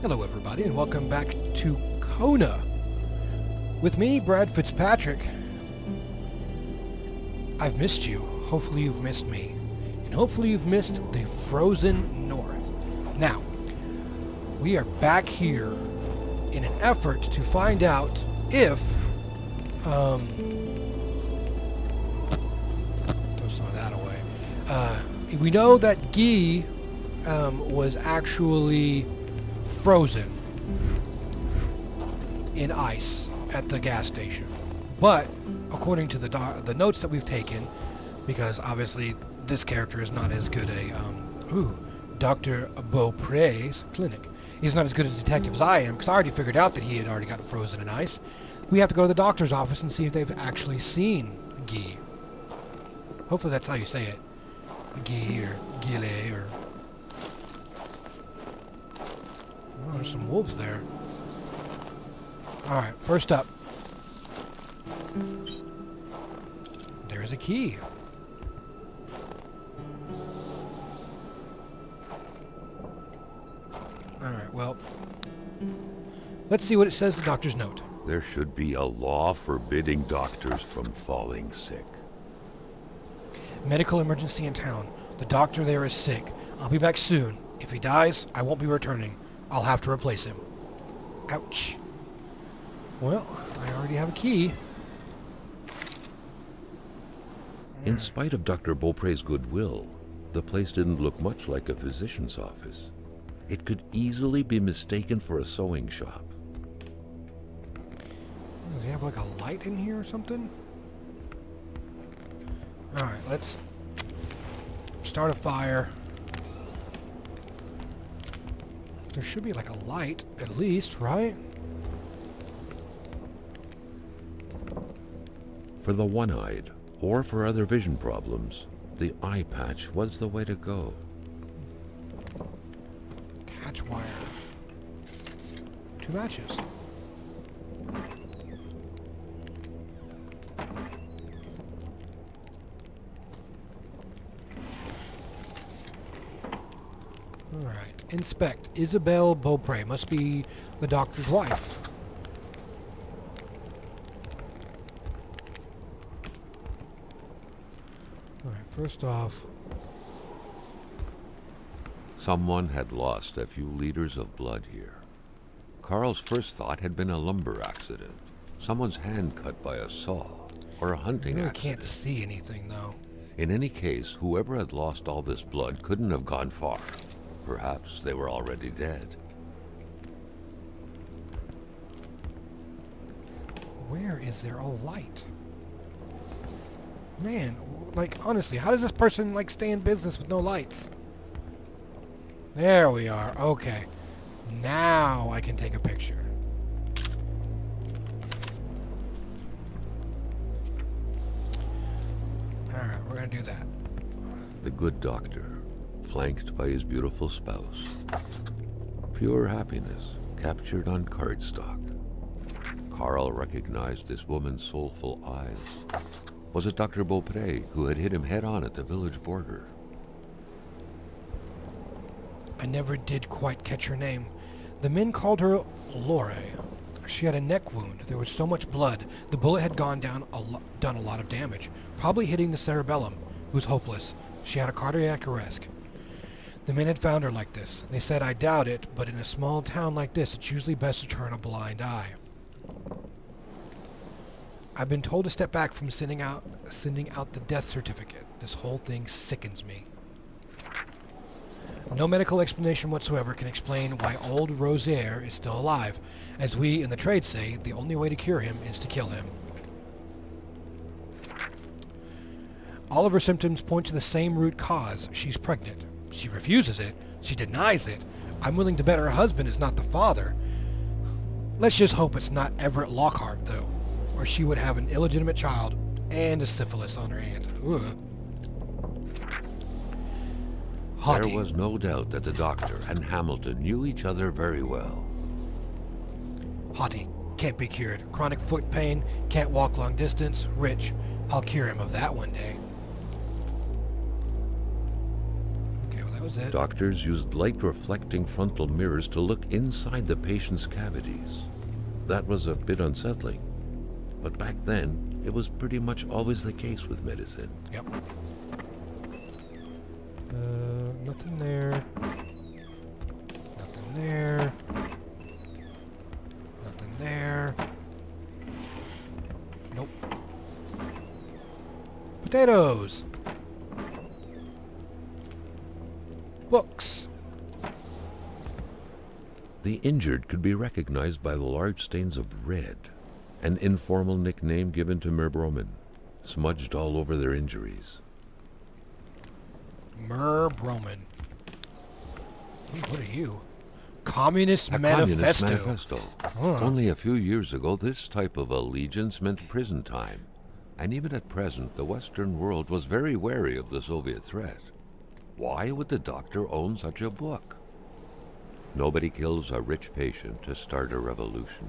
Hello everybody and welcome back to Kona. With me, Brad Fitzpatrick. I've missed you. Hopefully you've missed me. And hopefully you've missed the frozen north. Now, we are back here in an effort to find out if throw some of that away. We know that Guy was actually frozen in ice at the gas station. But according to the notes that we've taken, because obviously this character is not as good Dr. Beaupre's clinic. He's not as good a detective as I am, because I already figured out that he had already gotten frozen in ice. We have to go to the doctor's office and see if they've actually seen Guy. Hopefully that's how you say it. Guy or Gile or... Oh, there's some wolves there. Alright, first up. There's a key. Alright, well, let's see what it says in the doctor's note. There should be a law forbidding doctors from falling sick. Medical emergency in town. The doctor there is sick. I'll be back soon. If he dies, I won't be returning. I'll have to replace him. Ouch. Well, I already have a key. In spite of Dr. Beaupre's goodwill, the place didn't look much like a physician's office. It could easily be mistaken for a sewing shop. Does he have like a light in here or something? Alright, let's start a fire. There should be like a light, at least, right? For the one-eyed, or for other vision problems, the eye patch was the way to go. Catch wire. 2 matches. Alright. Inspect. Isabelle Beaupre. Must be the doctor's wife. Alright, first off... Someone had lost a few liters of blood here. Carl's first thought had been a lumber accident. Someone's hand cut by a saw, or a hunting I accident. can't see anything, though. In any case, whoever had lost all this blood couldn't have gone far. Perhaps they were already dead. Where is there a light? Man, like, honestly, how does this person, like, stay in business with no lights? There we are. Okay. Now I can take a picture. Alright, we're gonna do that. The good doctor, flanked by his beautiful spouse. Pure happiness, captured on cardstock. Carl recognized this woman's soulful eyes. Was it Dr. Beaupre who had hit him head-on at the village border? I never did quite catch her name. The men called her Lore. She had a neck wound. There was so much blood. The bullet had done a lot of damage, probably hitting the cerebellum. It was hopeless. She had a cardiac arrest. The men had found her like this. They said, I doubt it, but in a small town like this, it's usually best to turn a blind eye. I've been told to step back from sending out the death certificate. This whole thing sickens me. No medical explanation whatsoever can explain why old Rozier is still alive. As we in the trade say, the only way to cure him is to kill him. All of her symptoms point to the same root cause. She's pregnant. She refuses it. She denies it. I'm willing to bet her husband is not the father. Let's just hope it's not Everett Lockhart, though, or she would have an illegitimate child and a syphilis on her hand. Ugh. Haughty. There was no doubt that the doctor and Hamilton knew each other very well. Haughty. Can't be cured. Chronic foot pain. Can't walk long distance. Rich. I'll cure him of that one day. Okay, well that was it. Doctors used light-reflecting frontal mirrors to look inside the patient's cavities. That was a bit unsettling. But back then, it was pretty much always the case with medicine. Yep. Nothing there. Nothing there. Nothing there. Nope. Potatoes. Books. The injured could be recognized by the large stains of red, an informal nickname given to Merbromen, smudged all over their injuries. Merbromen. What are you? Communist A Manifesto. Communist Manifesto. Huh. Only a few years ago, this type of allegiance meant prison time. And even at present, the Western world was very wary of the Soviet threat. Why would the doctor own such a book? Nobody kills a rich patient to start a revolution.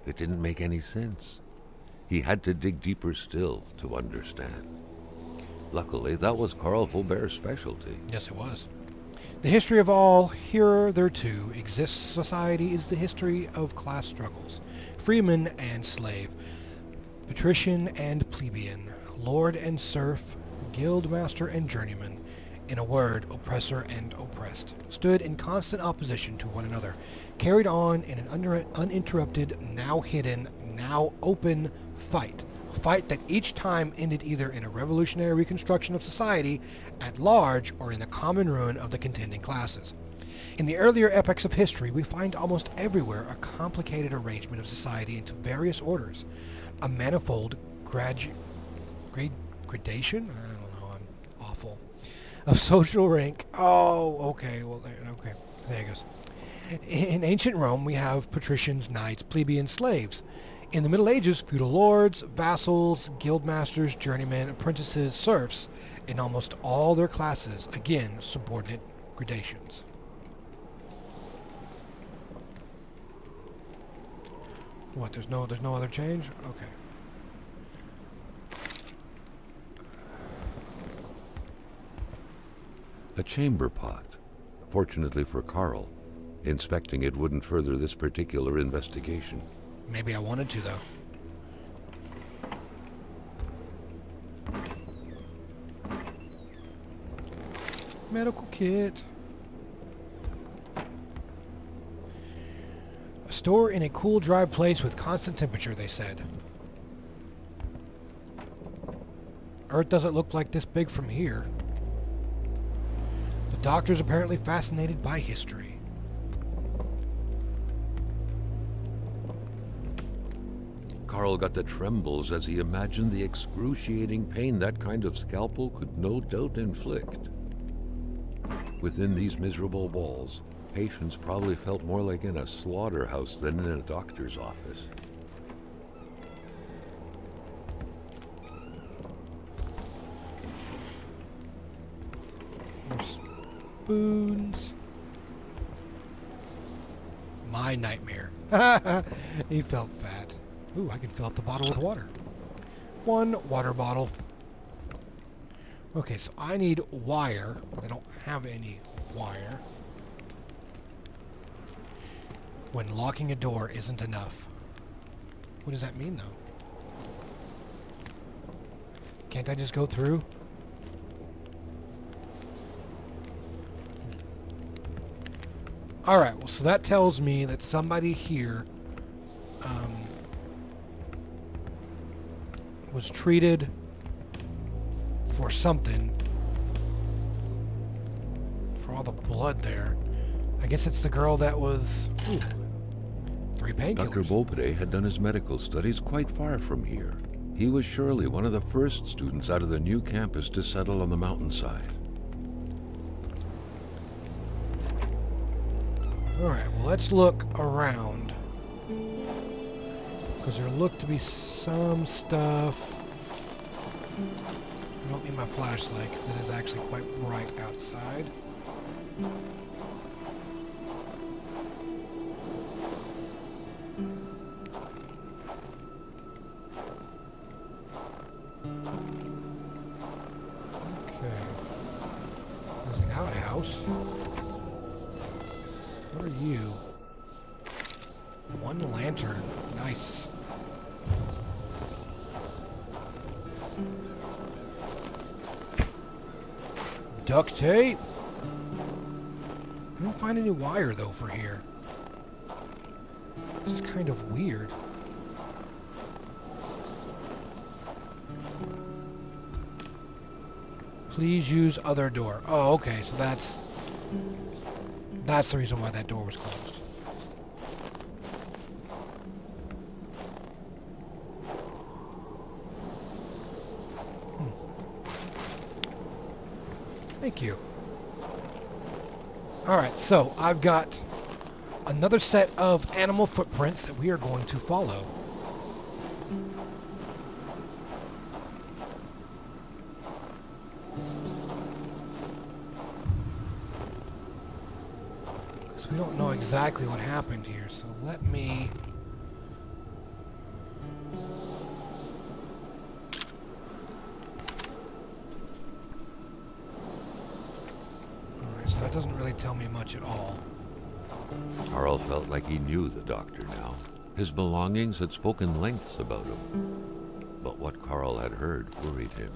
It didn't make any sense. He had to dig deeper still to understand. Luckily, that was Karl Faubert's specialty. Yes, it was. The history of all hitherto exists society is the history of class struggles, freeman and slave, patrician and plebeian, lord and serf, guildmaster and journeyman. In a word, oppressor and oppressed, stood in constant opposition to one another, carried on in an uninterrupted, now hidden, now open fight. A fight that each time ended either in a revolutionary reconstruction of society at large or in the common ruin of the contending classes. In the earlier epochs of history, we find almost everywhere a complicated arrangement of society into various orders, a manifold gradation? I don't know, I'm awful. Of social rank. Oh, okay. Well, okay. There it goes. In ancient Rome, we have patricians, knights, plebeians, slaves. In the Middle Ages, feudal lords, vassals, guildmasters, journeymen, apprentices, serfs, in almost all their classes, again, subordinate gradations. What? There's no other change? Okay. A chamber pot. Fortunately for Karl, inspecting it wouldn't further this particular investigation. Maybe I wanted to, though. Medical kit. A store in a cool, dry place with constant temperature, they said. Earth doesn't look like this big from here. The doctor's apparently fascinated by history. Karl got the trembles as he imagined the excruciating pain that kind of scalpel could no doubt inflict. Within these miserable walls, patients probably felt more like in a slaughterhouse than in a doctor's office. Spoons. My nightmare. He felt fat. Ooh, I can fill up the bottle with water. One water bottle. Okay, so I need wire, but I don't have any wire. When locking a door isn't enough. What does that mean, though? Can't I just go through? Alright, well, so that tells me that somebody here was treated for something. For all the blood there. I guess it's the girl that was... Ooh, 3 painkillers. Dr. Pt2 had done his medical studies quite far from here. He was surely one of the first students out of the new campus to settle on the mountainside. Alright, well, let's look around. Because there looked to be some stuff. I don't need my flashlight because it is actually quite bright outside. Okay. There's an outhouse. you? One lantern. Nice. Duct tape. I don't find any wire though for here. This is kind of weird. Please use other door. Oh, okay, so that's the reason why that door was closed. Thank you. Alright, so I've got another set of animal footprints that we are going to follow. Because we don't know exactly what happened here, so let me... That doesn't really tell me much at all. Carl felt like he knew the doctor now. His belongings had spoken lengths about him. But what Carl had heard worried him.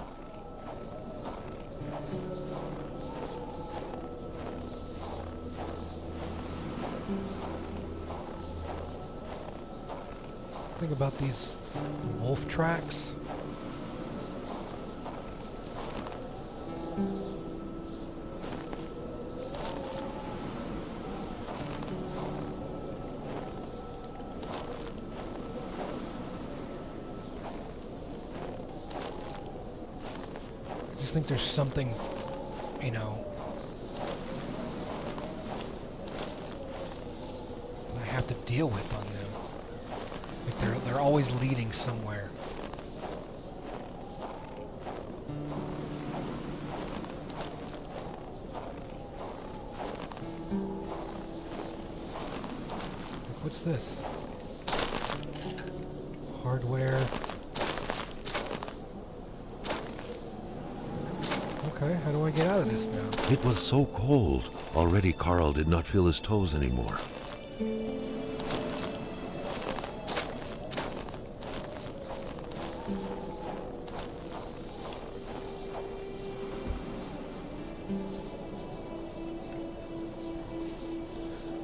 Something about these wolf tracks. I just think there's something, you know, that I have to deal with on them. Like they're always leading somewhere. Like, what's this? Hardware. Okay, how do I get out of this now? It was so cold. Already Carl did not feel his toes anymore.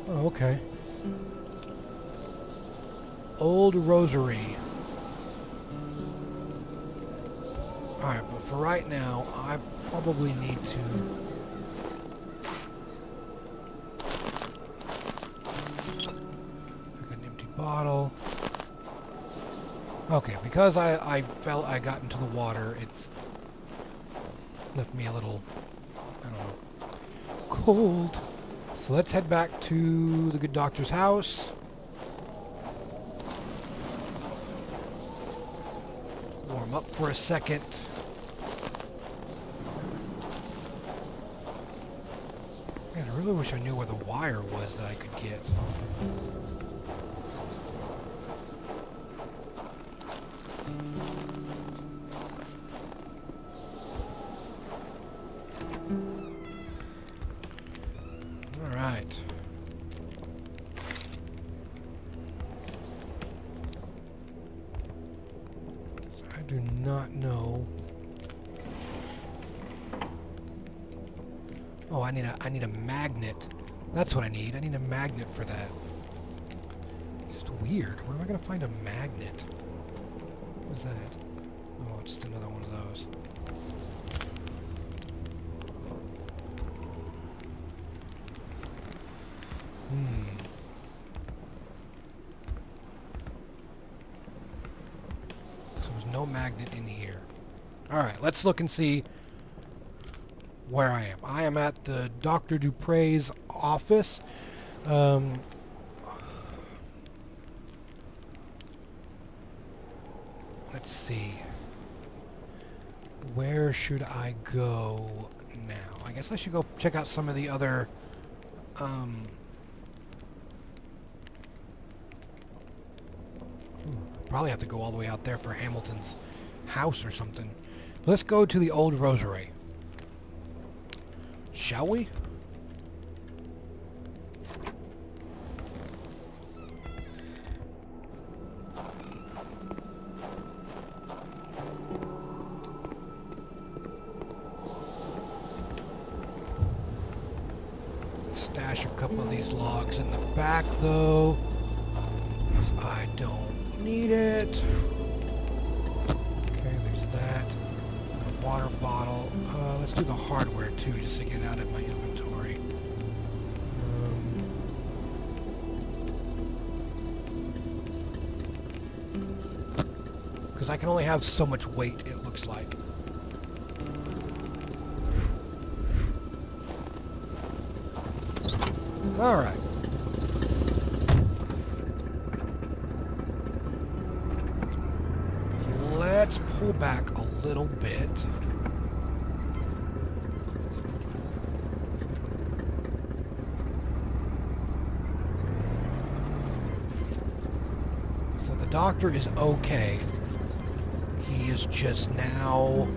Oh, okay. Old Rosary. Alright, but for right now, I probably need to... Like an empty bottle. Okay, because I felt I got into the water, it's left me a little, I don't know, cold. So let's head back to the good doctor's house. Warm up for a second. Man, I really wish I knew where the wire was that I could get. All right. I do not know. Oh, I need a magnet. That's what I need. I need a magnet for that. It's just weird. Where am I going to find a magnet? What is that? Oh, it's just another one of those. So there's no magnet in here. Alright, let's look and see where I am. I am at the Dr. Dupre's office. Let's see. Where should I go now? I guess I should go check out some of the other probably have to go all the way out there for Hamilton's house or something. Let's go to the Old Rosary. Shall we? couple of these logs in the back, though. 'Cause I don't need it. Okay, there's that. A water bottle. Let's do the hardware, too, just to get out of my inventory. Because I can only have so much weight, it looks like. Alright. Let's pull back a little bit. So the doctor is okay. He is just now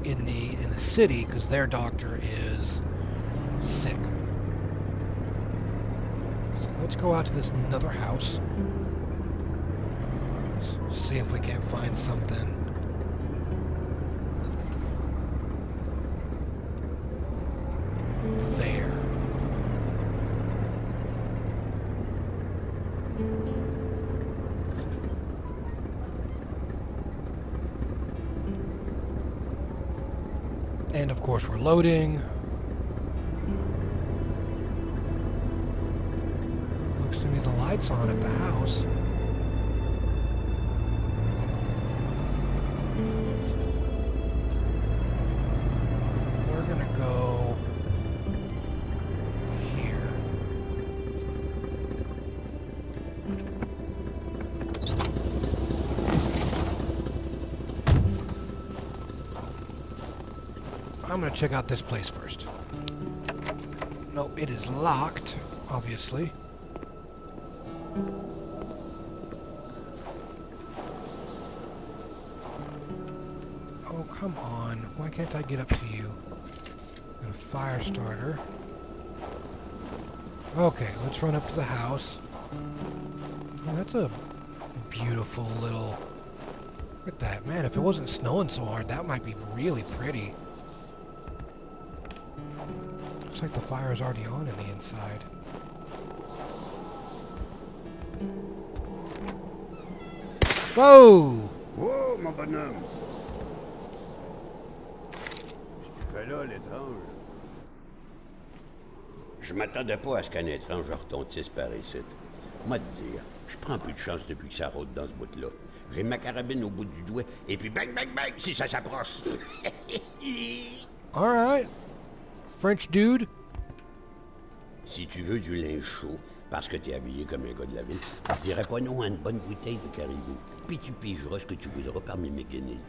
in the city because their doctor is sick. So let's go out to this another house. See if we can't find something. There. And of course we're loading. Looks to me the light's on at the house. We're gonna go here. I'm gonna check out this place first. Nope, it is locked, obviously. Oh, come on. Why can't I get up to you? Got a fire starter. Okay, let's run up to the house. Oh, that's a beautiful little... Look at that. Man, if it wasn't snowing so hard, that might be really pretty. Looks like the fire is already on in the inside. Whoa! Oh, mon bonhomme! Tu fais là, l'étrange? Je m'attendais pas à ce qu'un étrange retontisse par ici. Moi te dire, je prends plus de chance depuis que ça rôde dans ce bout-là. J'ai ma carabine au bout du doigt, et puis bang, bang, bang, si ça s'approche. Alright. French dude. Si tu veux du linge chaud, parce que t'es habillé comme un gars de la ville, je dirais pas non à une bonne bouteille de caribou. Puis tu pigeras ce que tu voudras parmi mes guenilles.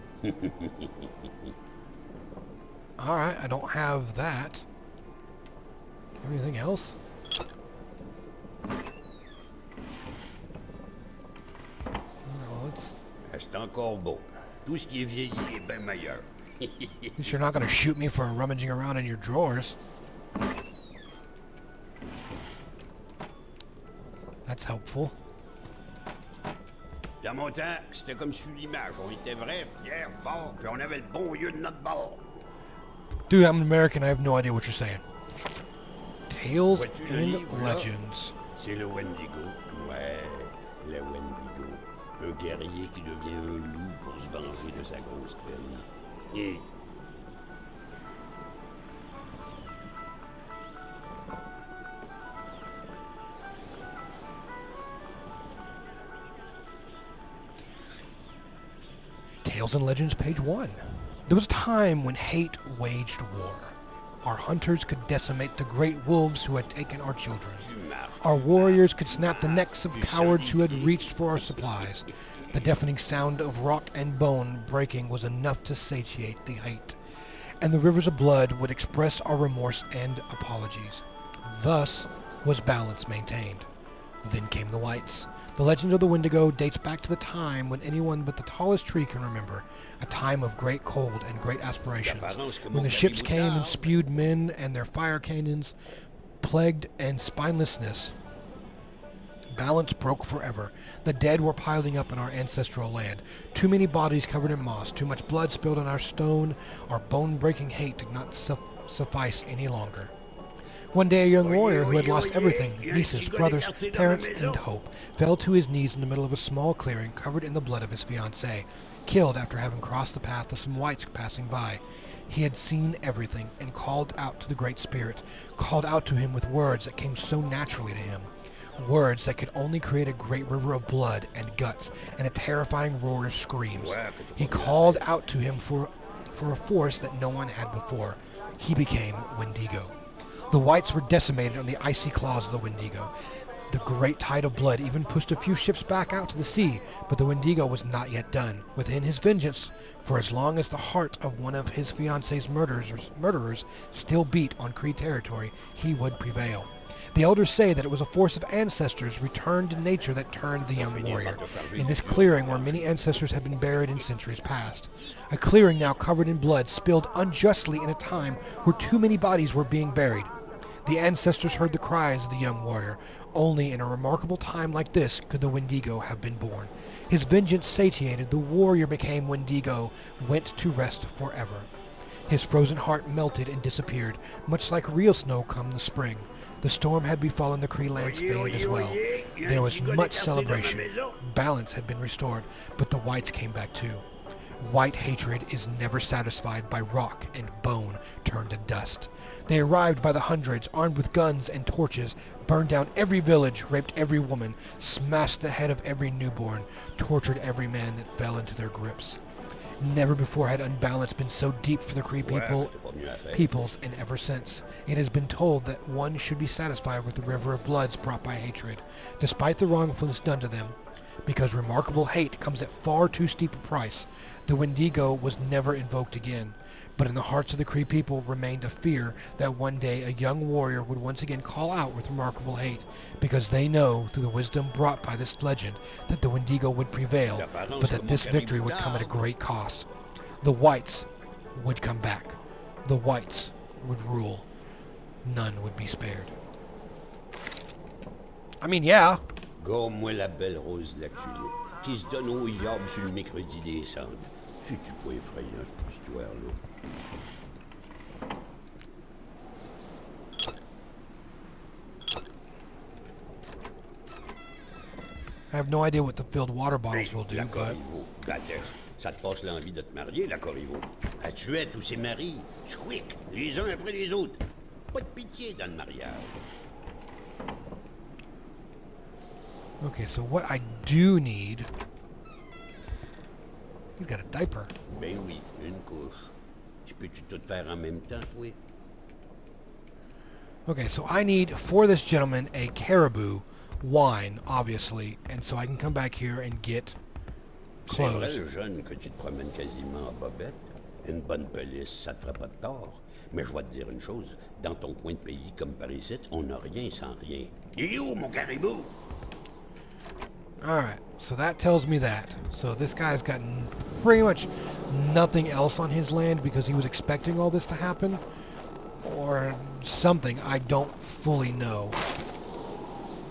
Alright, I don't have that. Anything else? Well, let's... C'est encore beau. Tout ce qui est vieilli est bien meilleur. At least you're not going to shoot me for rummaging around in your drawers. That's helpful. Dans mon temps, c'était comme sur l'image. On était vrais, fiers, forts, puis on avait le bon lieu de notre bord. Dude, I'm American. I have no idea what you're saying. Tales Vois-tu le and livre, là? Legends. C'est le Wendigo. Ouais, le Wendigo. Un guerrier qui devient un loup pour se venger de sa grosse peine. Et... Tales and Legends, page 1. There was a time when hate waged war. Our hunters could decimate the great wolves who had taken our children. Our warriors could snap the necks of cowards who had reached for our supplies. The deafening sound of rock and bone breaking was enough to satiate the hate, and the rivers of blood would express our remorse and apologies. Thus was balance maintained. Then came the whites. The legend of the Wendigo dates back to the time when anyone but the tallest tree can remember, a time of great cold and great aspirations, when the ships came and spewed men and their fire cannons, plagued and spinelessness. Balance broke forever. The dead were piling up in our ancestral land. Too many bodies covered in moss, too much blood spilled on our stone. Our bone-breaking hate did not suffice any longer. One day a young warrior who had lost everything, nieces, brothers, parents, and hope, fell to his knees in the middle of a small clearing covered in the blood of his fiancée, killed after having crossed the path of some whites passing by. He had seen everything and called out to the Great Spirit, called out to him with words that came so naturally to him. Words that could only create a great river of blood and guts and a terrifying roar of screams. He called out to him for a force that no one had before. He became Wendigo. The whites were decimated on the icy claws of the Wendigo. The great tide of blood even pushed a few ships back out to the sea, but the Wendigo was not yet done. Within his vengeance, for as long as the heart of one of his fiancée's murderers still beat on Cree territory, he would prevail. The elders say that it was a force of ancestors returned to nature that turned the young warrior, in this clearing where many ancestors had been buried in centuries past. A clearing now covered in blood, spilled unjustly in a time where too many bodies were being buried. The ancestors heard the cries of the young warrior. Only in a remarkable time like this could the Wendigo have been born. His vengeance satiated, the warrior became Wendigo, went to rest forever. His frozen heart melted and disappeared, much like real snow come the spring. The storm had befallen the Cree lands faded as well. There was much celebration. Balance had been restored, but the whites came back too. White hatred is never satisfied by rock and bone turned to dust. They arrived by the hundreds, armed with guns and torches, burned down every village, raped every woman, smashed the head of every newborn, tortured every man that fell into their grips. Never before had unbalance been so deep for the Cree peoples, and ever since. It has been told that one should be satisfied with the river of bloods brought by hatred, despite the wrongfulness done to them. Because remarkable hate comes at far too steep a price, the Wendigo was never invoked again. But in the hearts of the Cree people remained a fear that one day a young warrior would once again call out with remarkable hate, because they know, through the wisdom brought by this legend, that the Wendigo would prevail, but that this victory would come at a great cost. The whites would come back. The whites would rule. None would be spared. I mean, yeah. Gomme-moi la belle rose de la tulipe, qui se donne au yab sur le mercredi des cendres. C'est-tu pas effrayant, cette histoire-là? I have no idea what the filled water bottles will do, La but... Corriveau, ça te passe l'envie de te marier, la Corriveau. Elle tuait tous ses maris, squick, les uns après les autres. Pas de pitié dans le mariage. Okay, so what I do need... He's got a diaper. Ben oui, une couche. Je peux-tu tout faire en même temps, toi? Okay, so I need, for this gentleman, a caribou wine, obviously, and so I can come back here and get C'est vrai, clothes. le jeune, que tu te promènes quasiment en bobette. Une bonne police, ça te fera pas de tort. Mais je vais te dire une chose. Dans ton coin de pays, comme par ici, on n'a rien sans rien. Il est où, mon caribou? Alright, so that tells me that. So this guy's got pretty much nothing else on his land because he was expecting all this to happen. Or something, I don't fully know.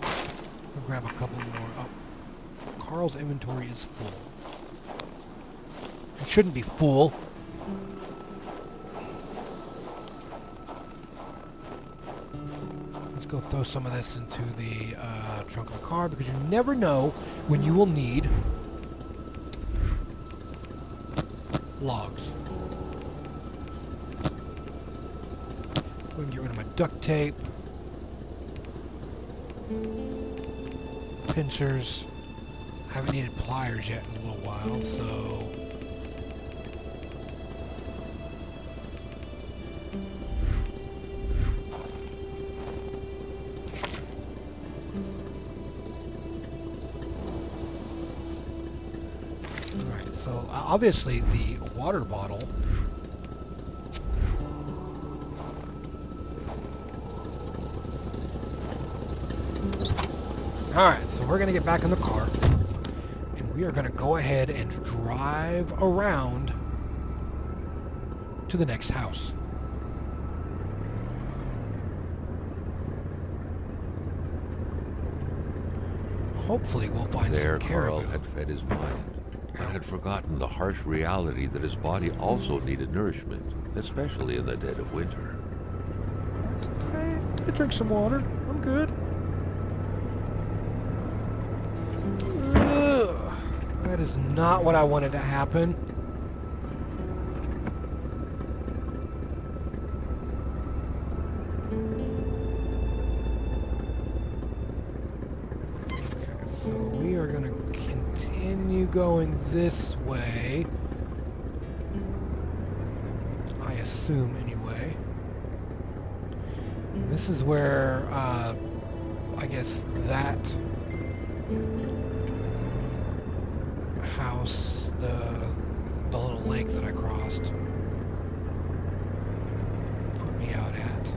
I'll grab a couple more. Oh, Carl's inventory is full. It shouldn't be full. Let's go throw some of this into the trunk of the car because you never know when you will need logs. We can get rid of my duct tape, pincers. Haven't needed pliers yet in a little while, so alright, so obviously the water bottle. Alright, so we're going to get back in the car, and we are going to go ahead and drive around to the next house. Hopefully we'll find There, some Carl caribou. had fed his mind, but had forgotten the harsh reality that his body also needed nourishment, especially in the dead of winter. could drink some water. I'm good. Ugh. That is not what I wanted to happen. Okay, so we are going to continue going this way. I assume, anyway. And this is where, I guess that house, the little lake that I crossed, put me out at.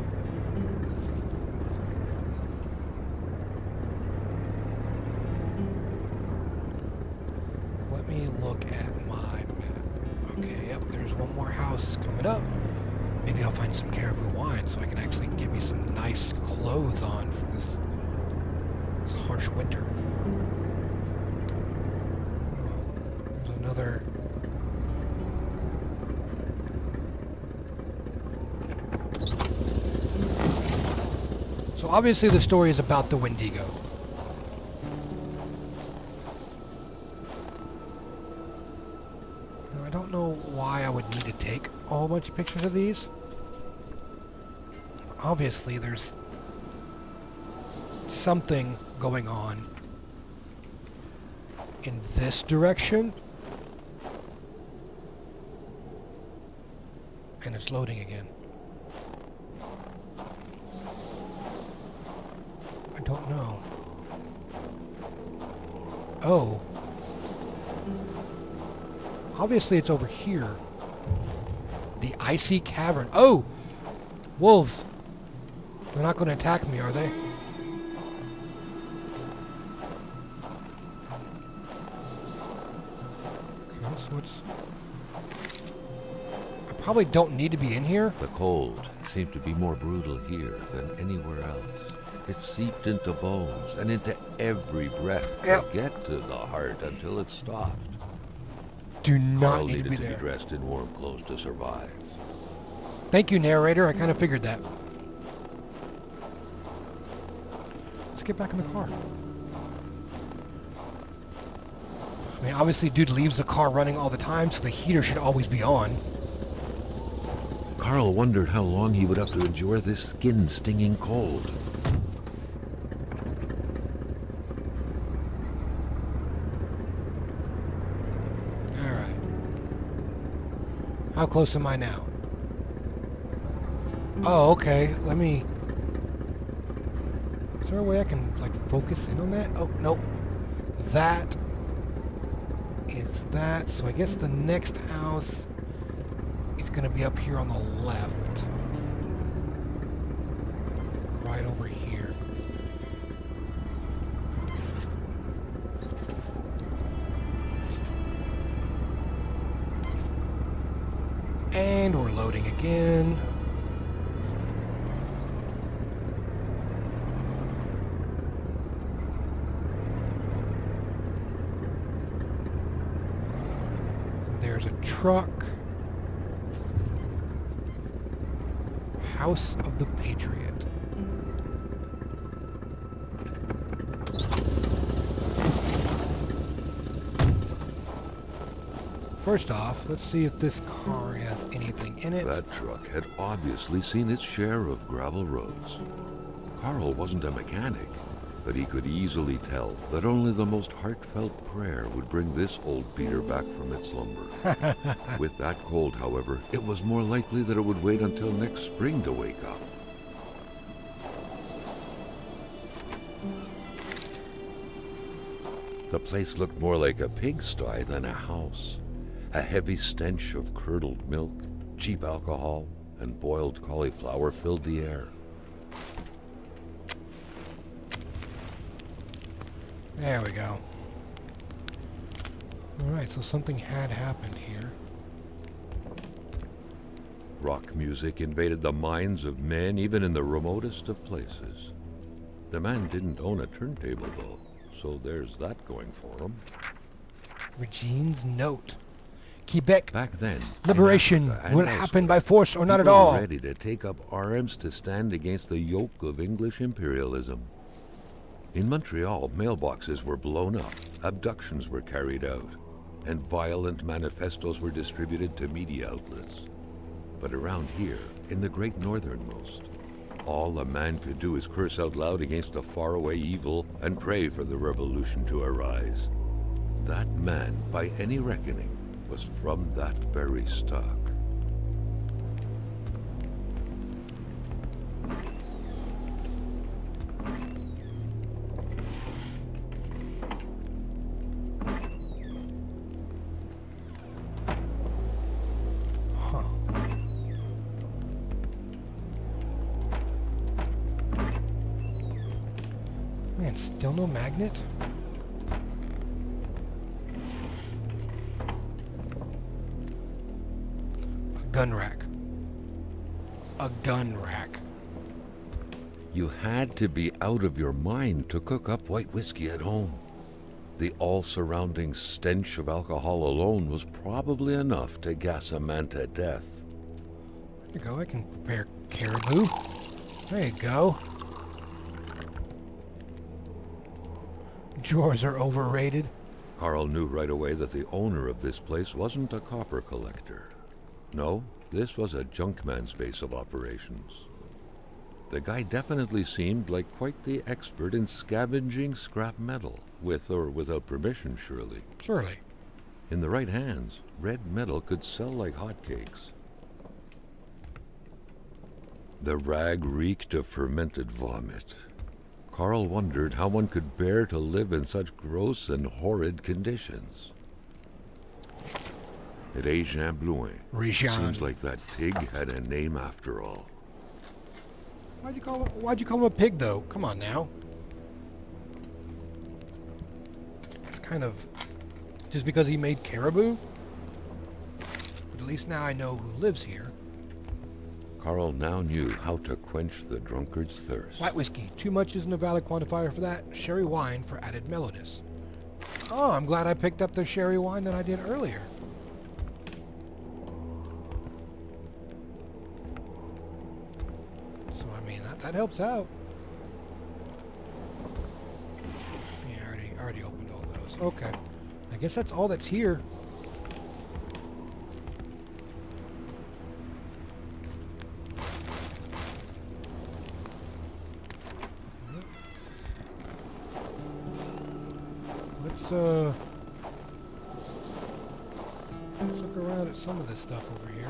Let me look at my map. Okay, yep, there's one more house coming up. Maybe I'll find some caribou wine so I can actually get me some nice clothes on for this harsh winter. There's another... So obviously the story is about the Wendigo. Now, I don't know why I would need to take a whole bunch of pictures of these. Obviously there's something going on in this direction. And it's loading again. I don't know. Oh. Obviously it's over here. The icy cavern. Oh! Wolves. They're not going to attack me, are they? Okay, so it's... I probably don't need to be in here. The cold seemed to be more brutal here than anywhere else. It seeped into bones and into every breath to get to the heart until it stopped. Do not Carl need to needed be to there. be dressed in warm clothes to survive. Thank you, narrator. I kind of figured that. Let's get back in the car. I mean, obviously, dude leaves the car running all the time, so the heater should always be on. Carl wondered how long he would have to endure this skin-stinging cold. Alright. How close am I now? Oh, okay. Let me... Is there a way I can, like, focus in on that? Oh, nope. That is that. So I guess the next house is going to be up here on the left. Right over here. And we're loading again. There's a truck. House of the Patriot. First off, let's see if this car has anything in it. That truck had obviously seen its share of gravel roads. Carl wasn't a mechanic, but he could easily tell that only the most heartfelt prayer would bring this old beater back from its slumber. With that cold, however, it was more likely that it would wait until next spring to wake up. The place looked more like a pigsty than a house. A heavy stench of curdled milk, cheap alcohol, and boiled cauliflower filled the air. There we go. Alright, so something had happened here. Rock music invaded the minds of men even in the remotest of places. The man didn't own a turntable though, so there's that going for him. Regine's note. Quebec. Back then, Liberation in Africa and will happen elsewhere, by force or not at people were all. ready to take up arms to stand against the yoke of English imperialism. In Montreal, mailboxes were blown up, abductions were carried out, and violent manifestos were distributed to media outlets. But around here, in the great northernmost, all a man could do is curse out loud against a faraway evil and pray for the revolution to arise. That man, by any reckoning, was from that very stock. Huh. Man, still no magnet? A gun rack. A gun rack. You had to be out of your mind to cook up white whiskey at home. The all-surrounding stench of alcohol alone was probably enough to gas a man to death. There you go, I can prepare caribou. There you go. Drawers are overrated. Carl knew right away that the owner of this place wasn't a copper collector. No, this was a junkman's base of operations. The guy definitely seemed like quite the expert in scavenging scrap metal, with or without permission, surely. Surely. In the right hands, red metal could sell like hotcakes. The rag reeked of fermented vomit. Carl wondered how one could bear to live in such gross and horrid conditions. Régin Blouin. Régin. Seems like that pig had a name after all. Why'd you call him a pig, though? Come on now. It's kind of... just because he made caribou? But at least now I know who lives here. Carl now knew how to quench the drunkard's thirst. White whiskey. Too much isn't a valid quantifier for that. Sherry wine for added mellowness. Oh, I'm glad I picked up the sherry wine that I did earlier. So, I mean, that helps out. Yeah, I already opened all those. Okay. I guess that's all that's here. Let's look around at some of this stuff over here.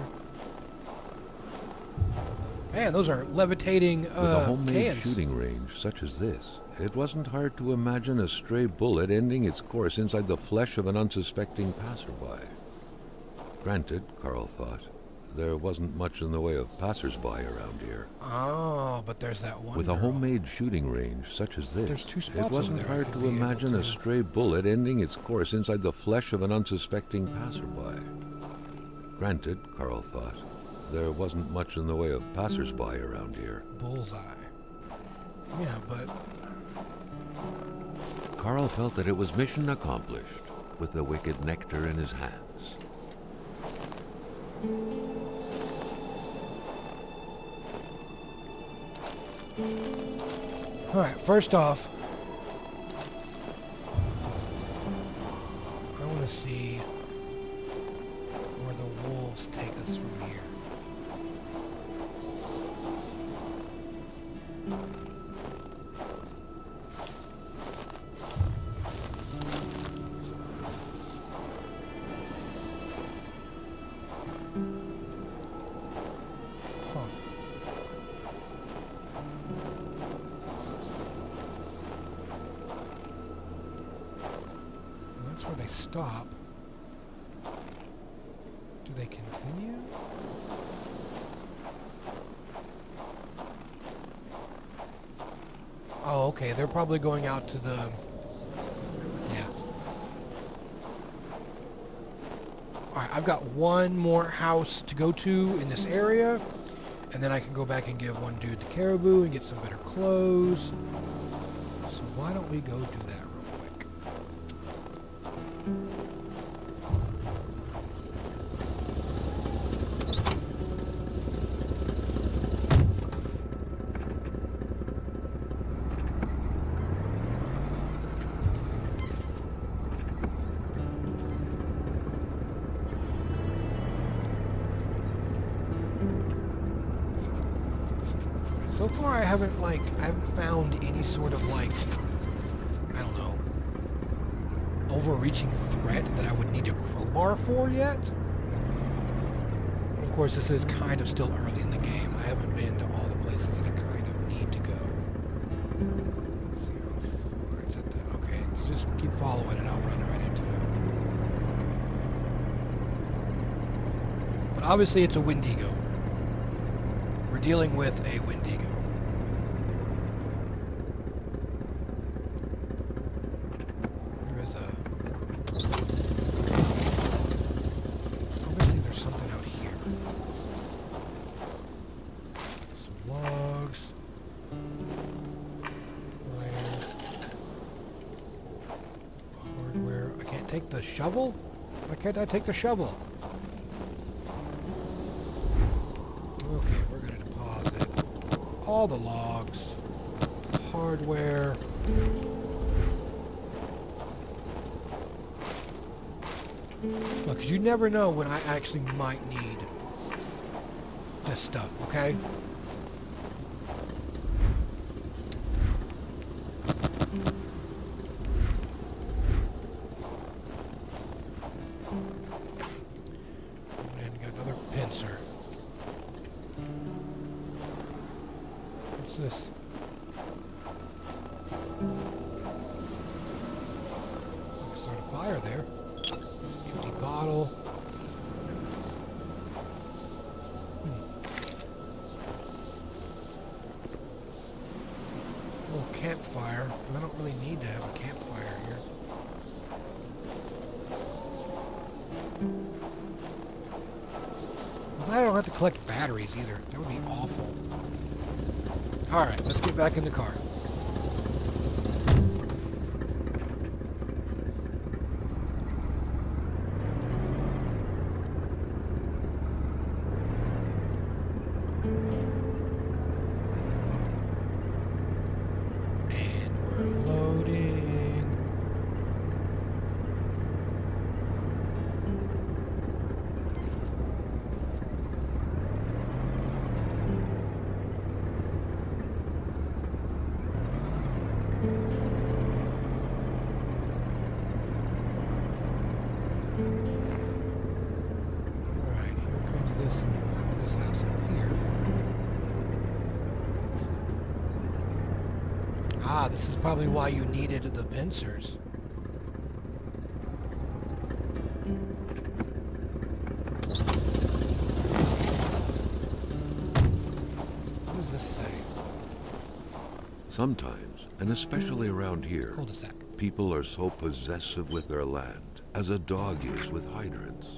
Man, those are levitating With a homemade cans. shooting range such as this, it wasn't hard to imagine a stray bullet ending its course inside the flesh of an unsuspecting passerby. Granted, Carl thought, there wasn't much in the way of passersby around here. Oh, but there's that one With a girl. homemade shooting range such as this, There's two it spots over wasn't there I hard could to be able imagine to- a stray bullet ending its course inside the flesh of an unsuspecting passerby. Granted, Carl thought, there wasn't much in the way of passersby around here. Bullseye. Yeah, but... Carl felt that it was mission accomplished, with the wicked nectar in his hands. Alright, first off, I want to see where the wolves take us from here. Huh. That's where they stop. Do they continue? Oh, okay. They're probably going out to the... Yeah. Alright, I've got one more house to go to in this area. And then I can go back and give one dude the caribou and get some better clothes. So why don't we go do that real quick? So far I haven't found any sort of I don't know, overreaching threat that I would need a crowbar for yet. Of course, this is kind of still early in the game. I haven't been to all the places that I kind of need to go. Let's see how far it's at the... Okay, let's just keep following and I'll run right into it. But obviously it's a Wendigo. We're dealing with a Wendigo. There is a... Obviously there's something out here. Some logs. Wires. Hardware. I can't take the shovel? Why can't I take the shovel? Okay, we're going to deposit all the logs, hardware. Look, 'cause you never know when I actually might need this stuff, okay? And got another pincer. What's this? I can start a fire there. Empty bottle. Little campfire. I don't really need to have a campfire here. I'm glad I don't have to collect batteries either. That would be awful. Alright, let's get back in the car. And we're loading. Alright, here comes this house up here. Ah, this is probably why you needed the pincers. What does this say? Sometimes, and especially around here, Cul-de-sac. people are so possessive with their land, as a dog is with hydrants.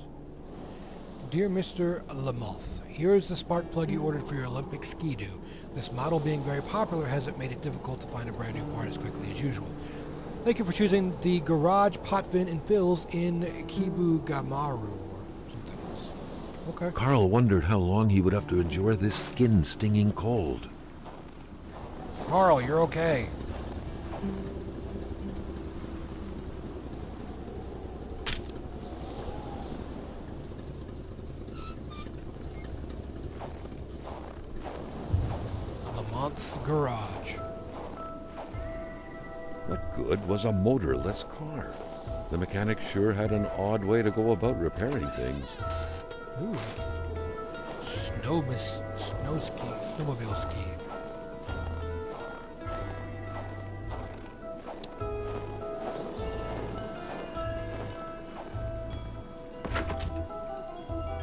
Dear Mr. Lamoth, here is the spark plug you ordered for your Olympic ski-doo. This model being very popular hasn't made it difficult to find a brand new part as quickly as usual. Thank you for choosing the garage pot vent and fills in Kibugamaru or something else. Okay. Carl wondered how long he would have to endure this skin-stinging cold. Carl, you're okay. Lamoth's garage. What good was a motorless car? The mechanic sure had an odd way to go about repairing things. Ooh. Snowmobile ski.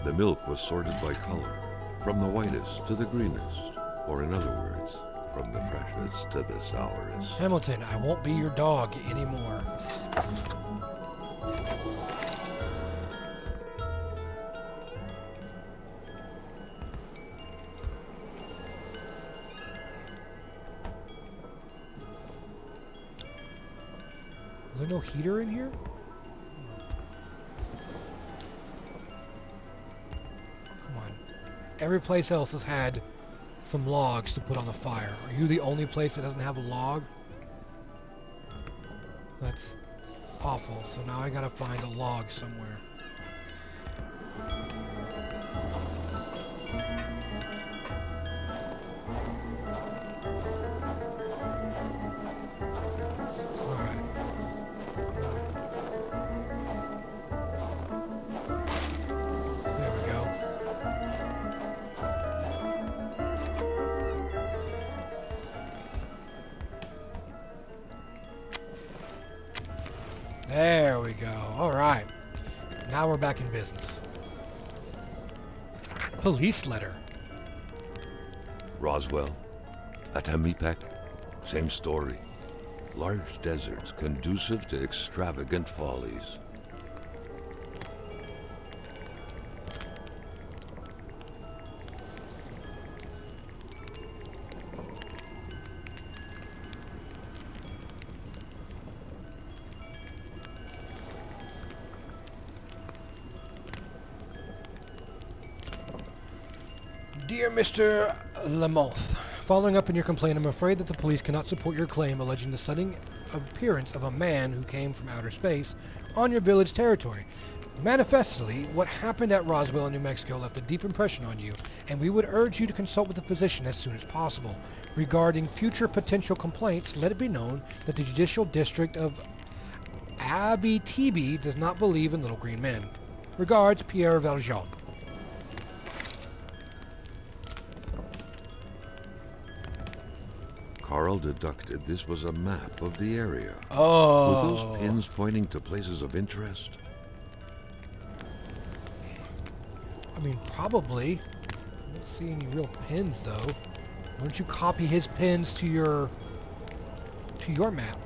The milk was sorted by color, from the whitest to the greenest, or in other words, from the freshest to the sourest. Hamilton, I won't be your dog anymore. Is there no heater in here? Come on. Every place else has had some logs to put on the fire. Are you the only place that doesn't have a log? That's awful. So now I gotta find a log somewhere. There we go. All right. Now we're back in business. Police letter. Roswell, Atamipek, same story. Large deserts conducive to extravagant follies. Dear Mr. Lamothe, following up on your complaint, I'm afraid that the police cannot support your claim alleging the sudden appearance of a man who came from outer space on your village territory. Manifestly, what happened at Roswell, New Mexico left a deep impression on you, and we would urge you to consult with a physician as soon as possible. Regarding future potential complaints, let it be known that the Judicial District of Abitibi does not believe in little green men. Regards, Pierre Valjean. Carl deducted this was a map of the area. Oh. Were those pins pointing to places of interest? I mean, probably. I don't see any real pins, though. Why don't you copy his pins to your map?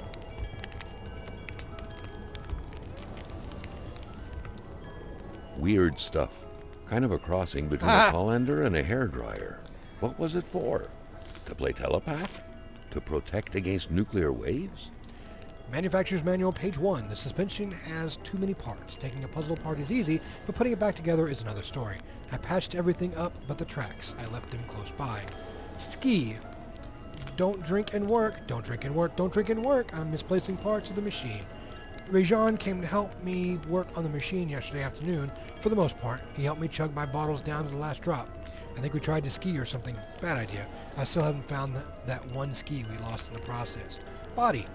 Weird stuff. Kind of a crossing between a colander and a hairdryer. What was it for? To play telepath? To protect against nuclear waves? Manufacturer's Manual, page 1. The suspension has too many parts. Taking a puzzle apart is easy, but putting it back together is another story. I patched everything up but the tracks. I left them close by. Ski. Don't drink and work. Don't drink and work. Don't drink and work. I'm misplacing parts of the machine. Rajan came to help me work on the machine yesterday afternoon. For the most part, he helped me chug my bottles down to the last drop. I think we tried to ski or something. Bad idea. I still haven't found that one ski we lost in the process. Body.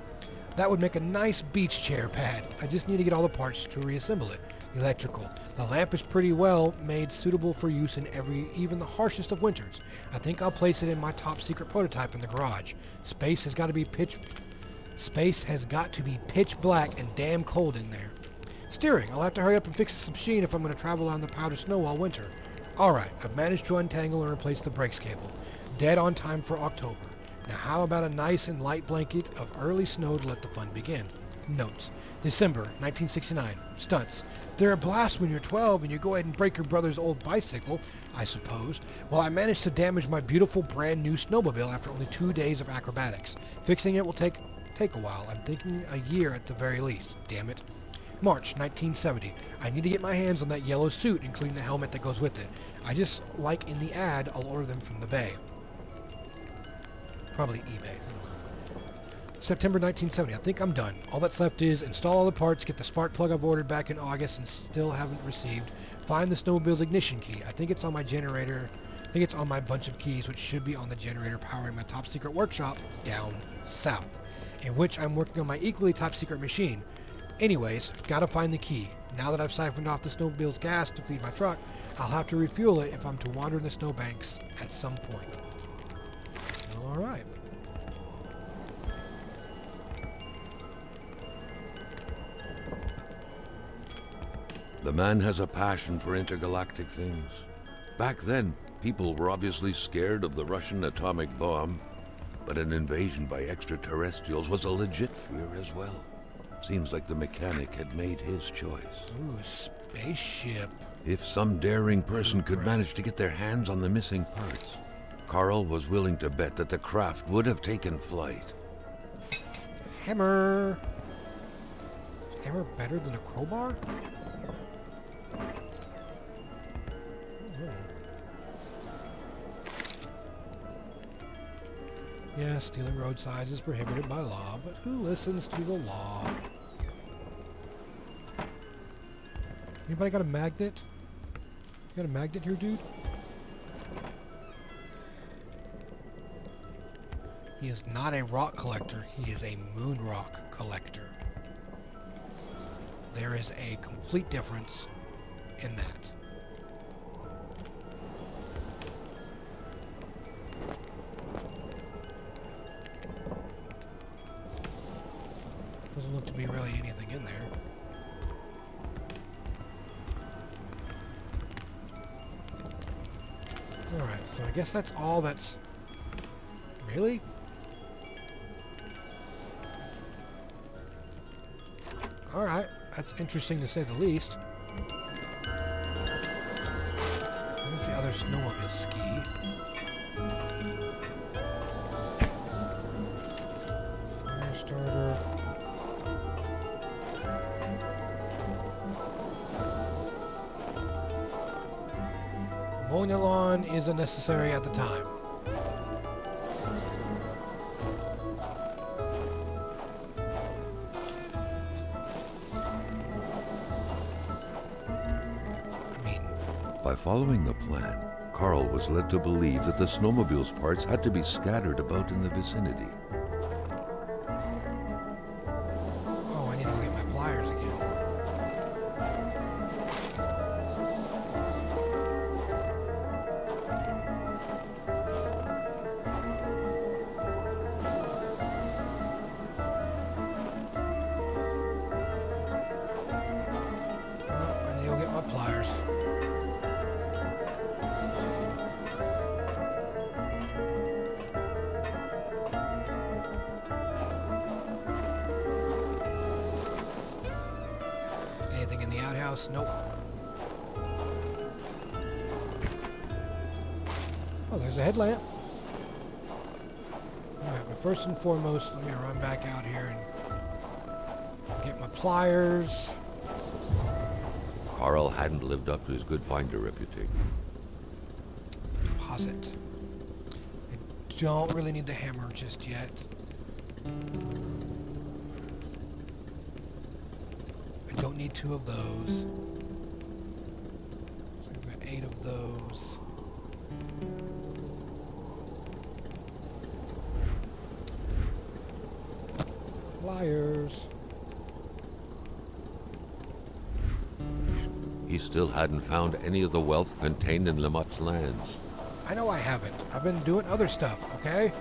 That would make a nice beach chair pad. I just need to get all the parts to reassemble it. Electrical. The lamp is pretty well made, suitable for use in even the harshest of winters. I think I'll place it in my top secret prototype in the garage. Space has got to be pitch black and damn cold in there. Steering. I'll have to hurry up and fix this machine if I'm going to travel on the powder snow all winter. Alright, I've managed to untangle and replace the brakes cable. Dead on time for October. Now how about a nice and light blanket of early snow to let the fun begin? Notes. December 1969. Stunts. They're a blast when you're 12 and you go ahead and break your brother's old bicycle, I suppose. Well, I managed to damage my beautiful brand new snowmobile after only 2 days of acrobatics. Fixing it will take a while. I'm thinking a year at the very least. Damn it. March 1970. I need to get my hands on that yellow suit, including the helmet that goes with it. I just like in the ad, I'll order them from the Bay. Probably eBay. September 1970. I think I'm done. All that's left is install all the parts, get the spark plug I've ordered back in August and still haven't received, find the snowmobile's ignition key. I think it's on my generator. I think it's on my bunch of keys, which should be on the generator powering my top secret workshop down south, in which I'm working on my equally top secret machine. Anyways, gotta find the key. Now that I've siphoned off the snowmobile's gas to feed my truck, I'll have to refuel it if I'm to wander in the snowbanks at some point. Well, alright. The man has a passion for intergalactic things. Back then, people were obviously scared of the Russian atomic bomb, but an invasion by extraterrestrials was a legit fear as well. Seems like the mechanic had made his choice. Ooh, spaceship. If some daring person could manage to get their hands on the missing parts, Carl was willing to bet that the craft would have taken flight. Hammer. Is hammer better than a crowbar? Yes, stealing roadsides is prohibited by law, but who listens to the law? Anybody got a magnet? You got a magnet here, dude? He is not a rock collector. He is a moon rock collector. There is a complete difference in that. Doesn't Doesn't look to be really anything in there. Alright, so I guess that's all that's... Really? Alright, that's interesting to say the least. Where's the other snowmobile ski? Fire starter. Monelon isn't necessary at the time. By following the plan, Carl was led to believe that the snowmobile's parts had to be scattered about in the vicinity. Oh, I need to go get my pliers again. Oh, I need to go get my pliers. Anything in the outhouse? Nope. Oh, there's a headlamp. Alright, but first and foremost, let me run back out here and get my pliers. Carl hadn't lived up to his good finder reputation. Deposit. I don't really need the hammer just yet. I don't need 2 of those. So we've got 8 of those. Pliers. He still hadn't found any of the wealth contained in Lamotte's lands. I know I haven't. I've been doing other stuff, okay?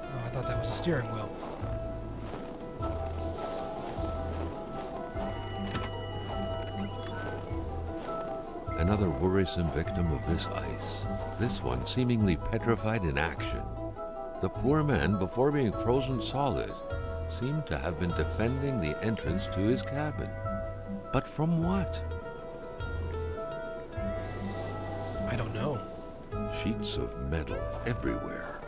Oh, I thought that was a steering wheel. Another worrisome victim of this ice. This one seemingly petrified in action. The poor man, before being frozen solid, seemed to have been defending the entrance to his cabin. But from what? I don't know. Sheets of metal everywhere.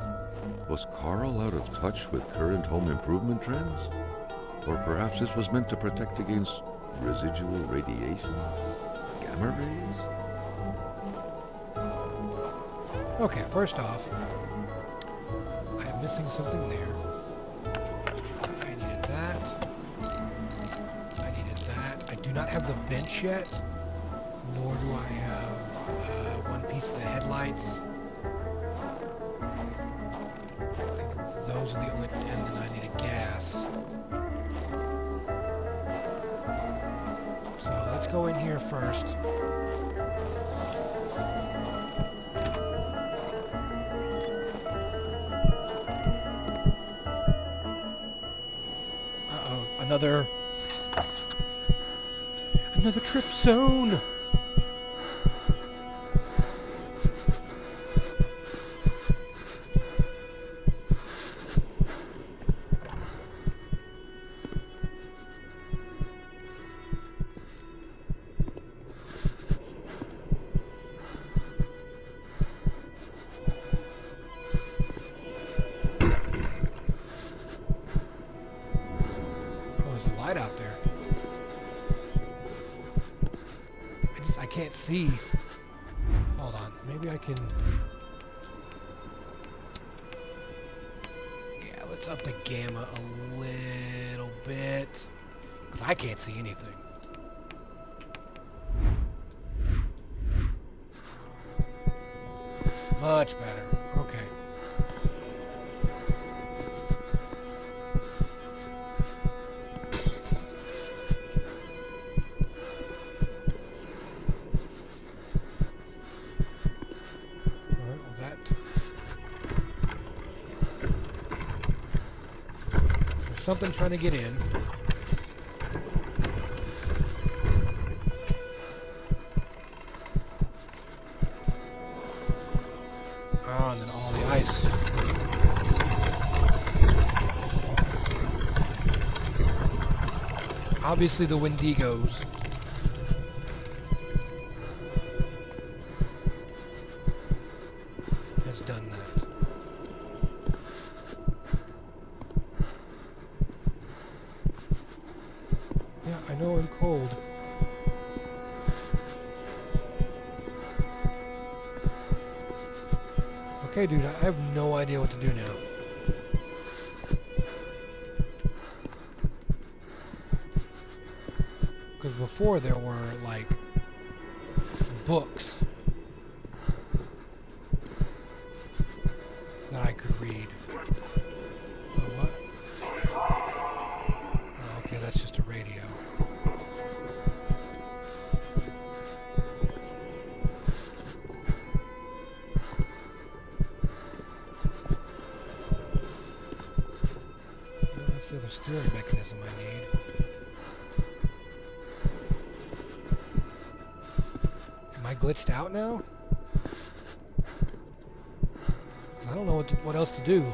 Was Carl out of touch with current home improvement trends? Or perhaps this was meant to protect against residual radiation? Gamma rays? Okay, first off, I am missing something there. I needed that. I needed that. I do not have the bench yet, nor do I have one piece of the headlights. I think those are the only, and then I needed gas. So let's go in here first. Another trip zone. Light out there. I can't see. Hold on. Maybe I can... Yeah, let's up the gamma a little bit. Because I can't see anything. Much better. Okay. something trying to get in. Oh, and then all the ice. Obviously the Wendigos. Has done that. Yeah, I know I'm cold. Okay, dude, I have no idea what to do now. Because before there were, like, books that I could read. Oh, what? Oh, okay, that's just a radio. That's the other steering mechanism I need. Am I glitched out now? 'Cause I don't know what else to do.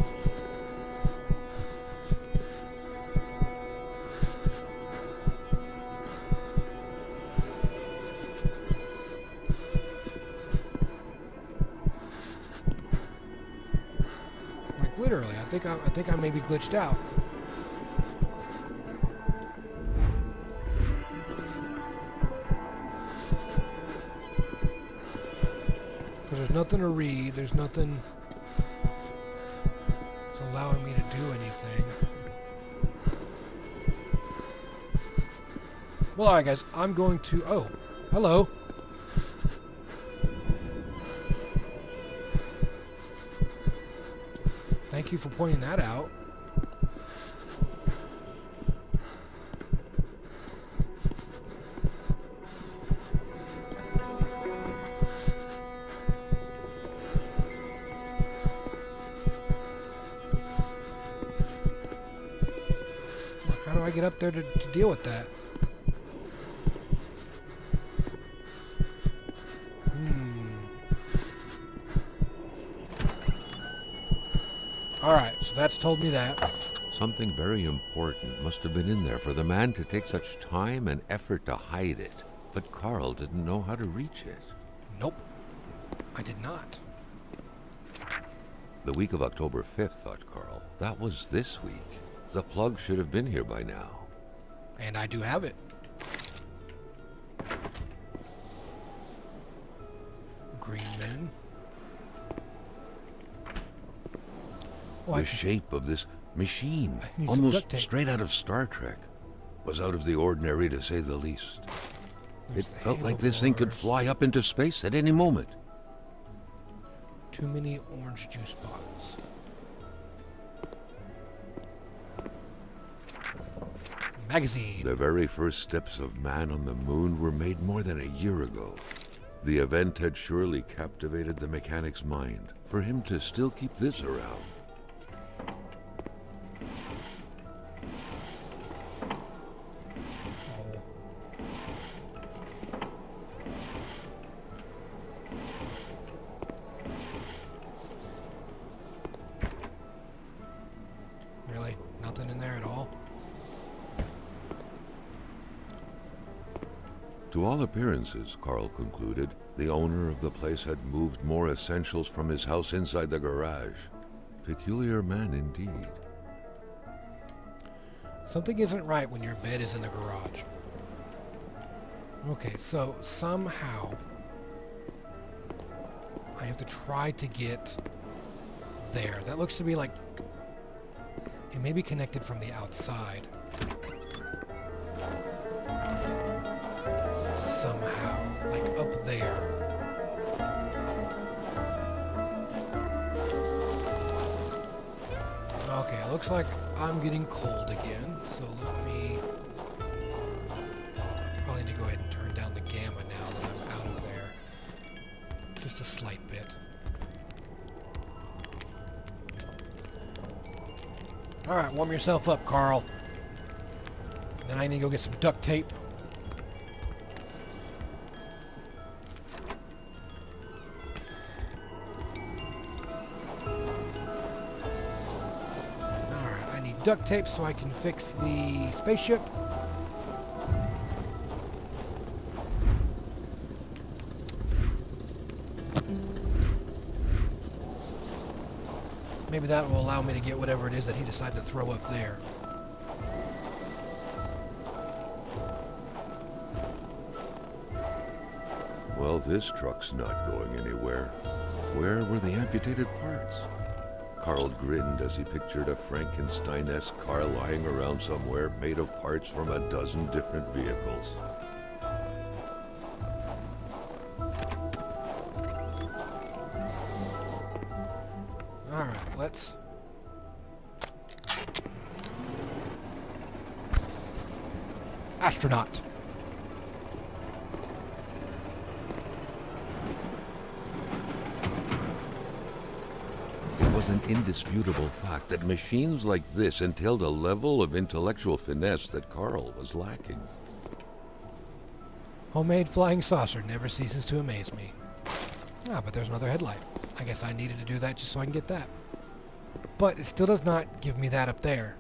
Like literally, I think I may be glitched out. Because there's nothing to read, there's nothing that's allowing me to do anything. Well, alright guys, I'm going to... Oh, hello. Thank you for pointing that out. How do I get up there to deal with that? Alright, so that's told me that. Something very important must have been in there for the man to take such time and effort to hide it. But Carl didn't know how to reach it. Nope. I did not. The week of October 5th, thought Carl. That was this week. The plug should have been here by now. And I do have it. Green men. Oh, The shape of this machine, I need some almost duct tape. straight out of Star Trek, was out of the ordinary to say the least. There's It the felt like this thing could handlebars. fly up into space at any moment. Too many orange juice bottles. Magazine. The very first steps of man on the moon were made more than a year ago. The event had surely captivated the mechanic's mind for him to still keep this around. Really? Nothing in there at all? To all appearances, Carl concluded, the owner of the place had moved more essentials from his house inside the garage. Peculiar man indeed. Something isn't right when your bed is in the garage. Okay, so somehow I have to try to get there. That looks to be like it may be connected from the outside. Somehow, like up there. Okay, it looks like I'm getting cold again, so let me probably need to go ahead and turn down the gamma now that I'm out of there. Just a slight bit. Alright, warm yourself up, Carl. Then I need to go get some duct tape. Alright, I need duct tape so I can fix the spaceship. Maybe that will allow me to get whatever it is that he decided to throw up there. Well, this truck's not going anywhere. Where were the amputated parts? Carl grinned as he pictured a Frankenstein-esque car lying around somewhere made of parts from a dozen different vehicles. Alright, let's... Astronaut. It was an indisputable fact that machines like this entailed a level of intellectual finesse that Carl was lacking. Homemade flying saucer never ceases to amaze me. Ah, but there's another headlight. I guess I needed to do that just so I can get that. But it still does not give me that up there.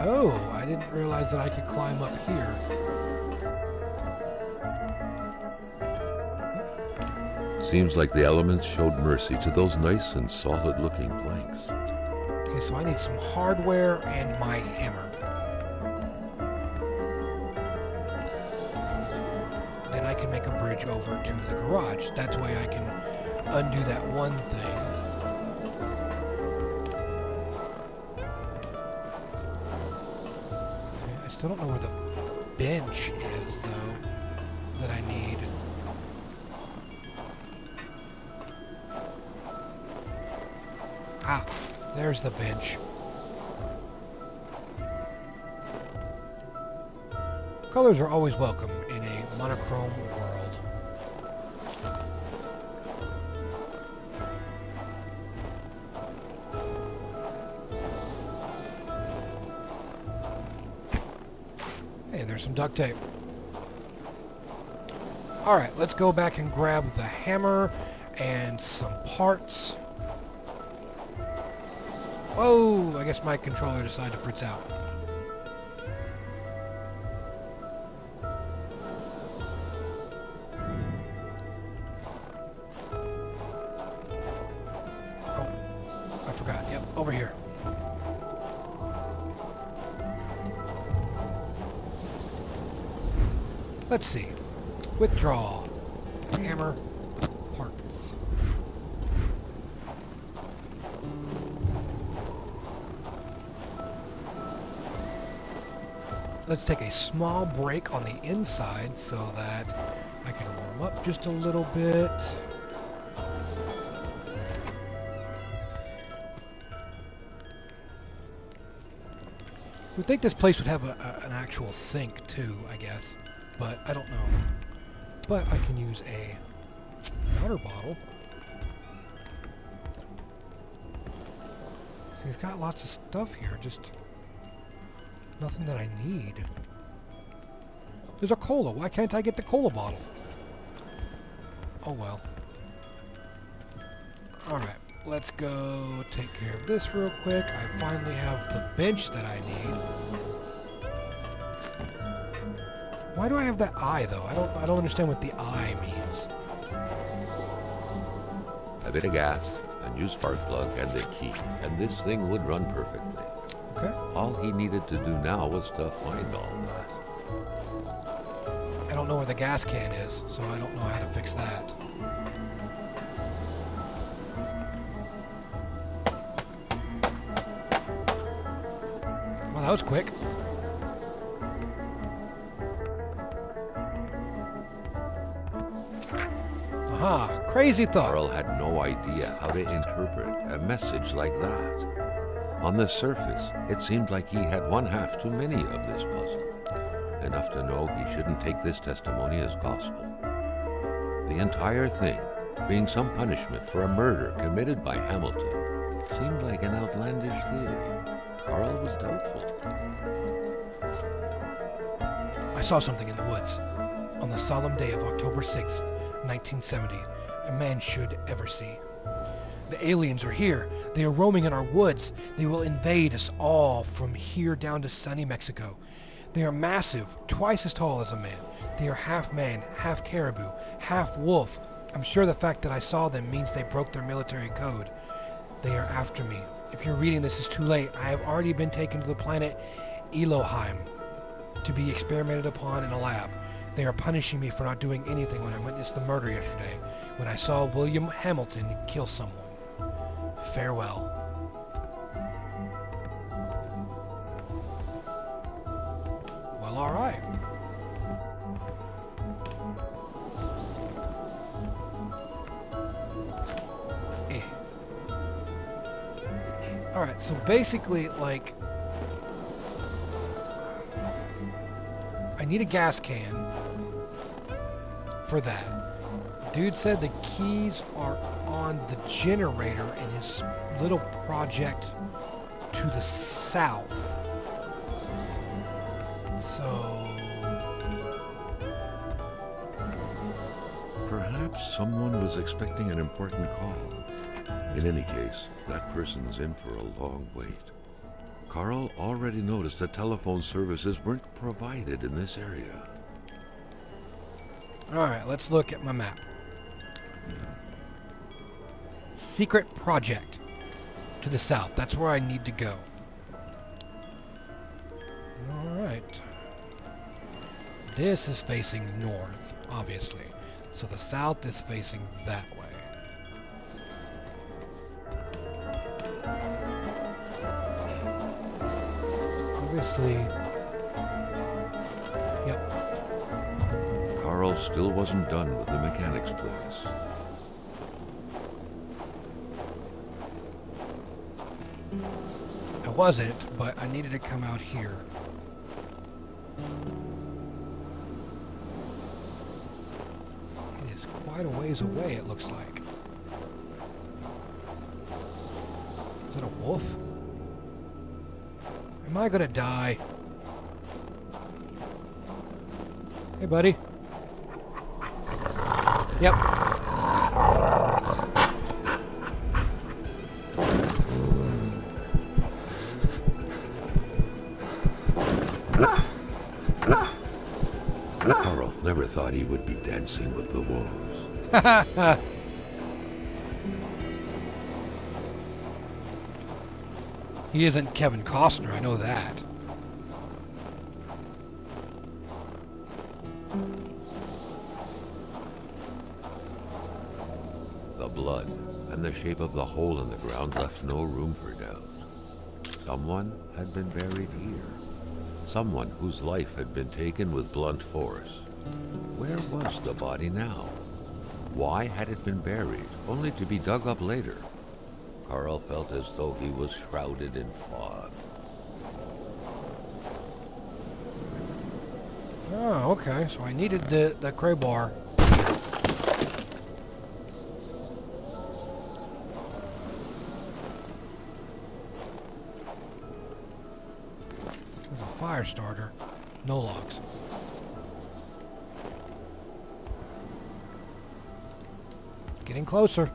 Oh, I didn't realize that I could climb up here. Seems like the elements showed mercy to those nice and solid-looking planks. Okay, so I need some hardware and my hammer. Then I can make a bridge over to the garage. That way I can undo that one thing. Okay, I still don't know where the bench is, though, that I need. Ah, there's the bench. Colors are always welcome in a monochrome world. Hey, there's some duct tape. Alright, let's go back and grab the hammer and some parts. Oh, I guess my controller decided to fritz out. Oh, I forgot. Yep, over here. Let's see. Withdraw. Hammer. Parts. Let's take a small break on the inside so that I can warm up just a little bit. You'd think this place would have an actual sink too, I guess, but I don't know. But I can use a water bottle. See, he's got lots of stuff here, just nothing that I need. There's a cola. Why can't I get the cola bottle? Oh well. Alright, let's go take care of this real quick. I finally have the bench that I need. Why do I have that eye though? I don't understand what the eye means. A bit of gas, a new spark plug, and the key, and this thing would run perfectly. Okay. All he needed to do now was to find all that. I don't know where the gas can is, so I don't know how to fix that. Well, that was quick. Crazy thought. Carl had no idea how to interpret a message like that. On the surface, it seemed like he had one half too many of this puzzle. Enough to know he shouldn't take this testimony as gospel. The entire thing, being some punishment for a murder committed by Hamilton, seemed like an outlandish theory. Carl was doubtful. I saw something in the woods. On the solemn day of October 6th, 1970, a man should ever see. The aliens are here. They are roaming in our woods. They will invade us all from here down to sunny Mexico. They are massive, twice as tall as a man. They are half man, half caribou, half wolf. I'm sure the fact that I saw them means they broke their military code. They are after me. If you're reading this, it's too late. I have already been taken to the planet Elohim to be experimented upon in a lab. They are punishing me for not doing anything when I witnessed the murder yesterday, when I saw William Hamilton kill someone. Farewell. Well, all right. All right, so basically, like, I need a gas can for that. Dude said the keys are on the generator in his little project to the south. So Perhaps someone was expecting an important call. In any case, that person's in for a long wait. Carl already noticed that telephone services weren't provided in this area. all right, let's look at my map. Secret project to the south. That's where I need to go. All right. This is facing north, obviously. So the south is facing that way. Obviously. Yep. Carl still wasn't done with the mechanic's place. I wasn't, but I needed to come out here. It is quite a ways away, it looks like. Is that a wolf? Am I gonna die? Hey, buddy. Yep. Carl never thought he would be dancing with the wolves. He isn't Kevin Costner, I know that. The blood and the shape of the hole in the ground left no room for doubt. Someone had been buried here. Someone whose life had been taken with blunt force. Where was the body now? Why had it been buried, only to be dug up later? Carl felt as though he was shrouded in fog. Oh, okay. So I needed the crowbar. There's a fire starter. No logs. Getting closer.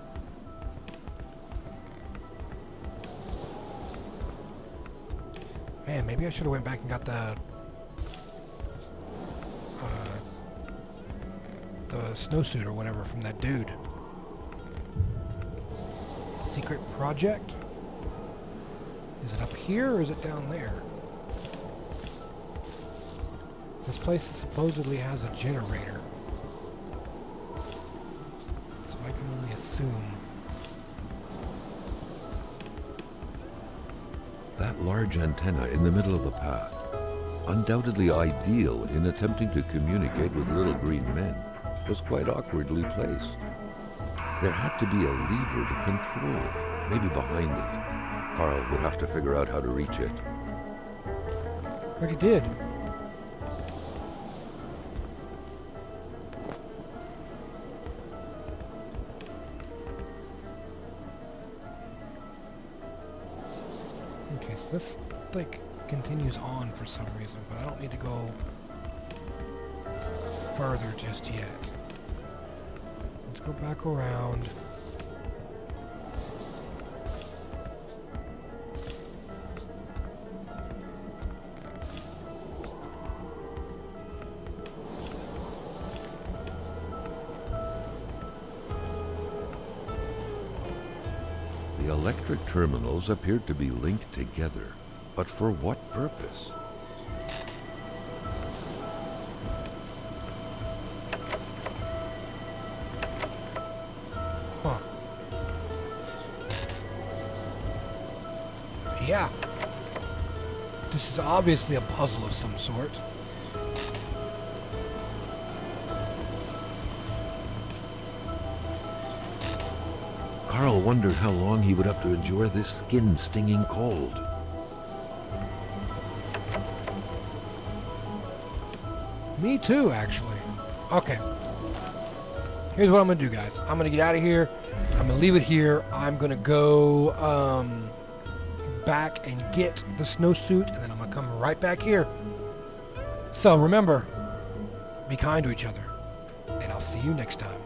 Man, maybe I should have went back and got the snowsuit or whatever from that dude. Secret project? Is it up here or is it down there? This place supposedly has a generator. So I can only assume. That large antenna in the middle of the path, undoubtedly ideal in attempting to communicate with little green men, was quite awkwardly placed. There had to be a lever to control it, maybe behind it. Carl would have to figure out how to reach it. Already did. Okay, so this, like, continues on for some reason, but I don't need to go further just yet. Let's go back around. The electric terminals appeared to be linked together, but for what purpose? Huh. Yeah. This is obviously a puzzle of some sort. Carl wondered how long he would have to endure this skin-stinging cold. Me too, actually. Okay. Here's what I'm going to do, guys. I'm going to get out of here. I'm going to leave it here. I'm going to go back and get the snowsuit, and then I'm going to come right back here. So remember, be kind to each other, and I'll see you next time.